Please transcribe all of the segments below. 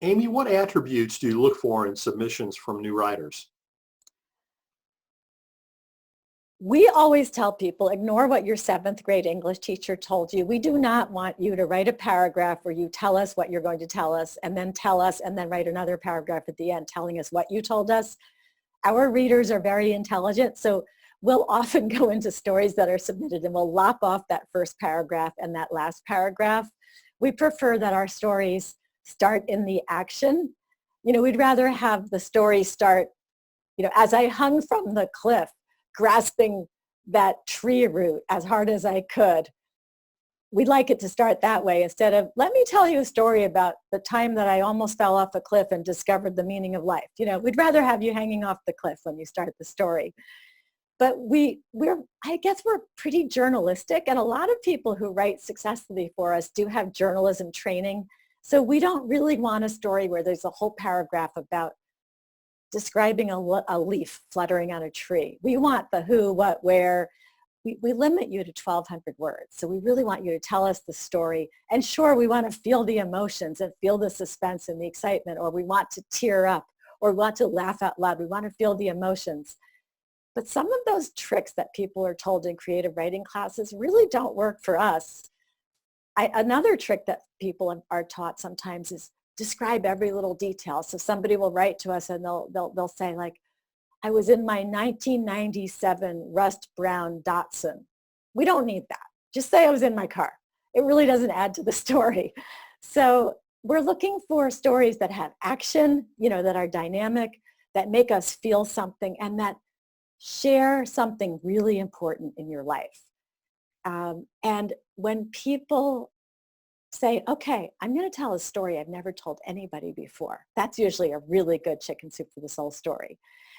Amy, what attributes do you look for in submissions from new writers? We always tell people, ignore what your 7th grade English teacher told you. We do not want you to write a paragraph where you tell us what you're going to tell us and then write another paragraph at the end telling us what you told us. Our readers are very intelligent, so we'll often go into stories that are submitted and we'll lop off that first paragraph and that last paragraph. We prefer that our stories start in the action. We'd rather have the story start, as I hung from the cliff, grasping that tree root as hard as I could. We'd like it to start that way instead of, let me tell you a story about the time that I almost fell off a cliff and discovered the meaning of life. We'd rather have you hanging off the cliff when you start the story. But I guess we're pretty journalistic, and a lot of people who write successfully for us do have journalism training. So we don't really want a story where there's a whole paragraph about describing a leaf fluttering on a tree. We want the who, what, where. We limit you to 1,200 words. So we really want you to tell us the story. And sure, we want to feel the emotions and feel the suspense and the excitement, or we want to tear up, or we want to laugh out loud. We want to feel the emotions. But some of those tricks that people are told in creative writing classes really don't work for us. Another trick that people are taught sometimes is describe every little detail. So somebody will write to us and they'll say, like, I was in my 1997 rust brown Datsun. We don't need that. Just say I was in my car. It really doesn't add to the story. So we're looking for stories that have action, that are dynamic, that make us feel something, and that share something really important in your life. And when people say, okay, I'm going to tell a story I've never told anybody before, that's usually a really good chicken soup for the soul story.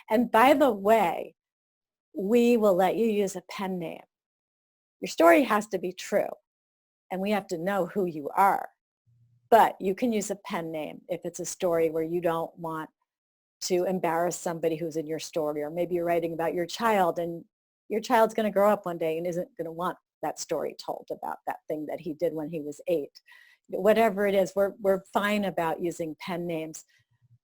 And by the way, we will let you use a pen name. Your story has to be true, and we have to know who you are. But you can use a pen name if it's a story where you don't want to embarrass somebody who's in your story, or maybe you're writing about your child, and your child's going to grow up one day and isn't going to want that story told about that thing that he did when he was 8. Whatever it is, we're fine about using pen names.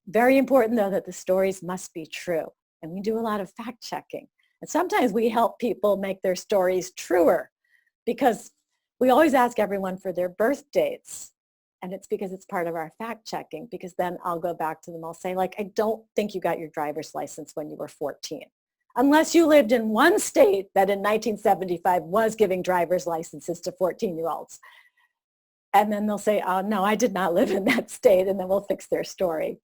Very important, though, that the stories must be true. And we do a lot of fact checking. And sometimes we help people make their stories truer, because we always ask everyone for their birth dates. And it's because it's part of our fact checking, because then I'll go back to them. I'll say, like, I don't think you got your driver's license when you were 14. Unless you lived in one state that in 1975 was giving driver's licenses to 14-year-olds. And then they'll say, oh, no, I did not live in that state. And then we'll fix their story.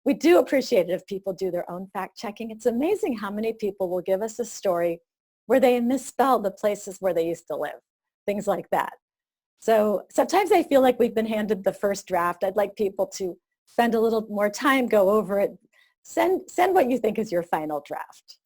We do appreciate it if people do their own fact checking. It's amazing how many people will give us a story where they misspell the places where they used to live, things like that. So sometimes I feel like we've been handed the first draft. I'd like people to spend a little more time, go over it, send what you think is your final draft.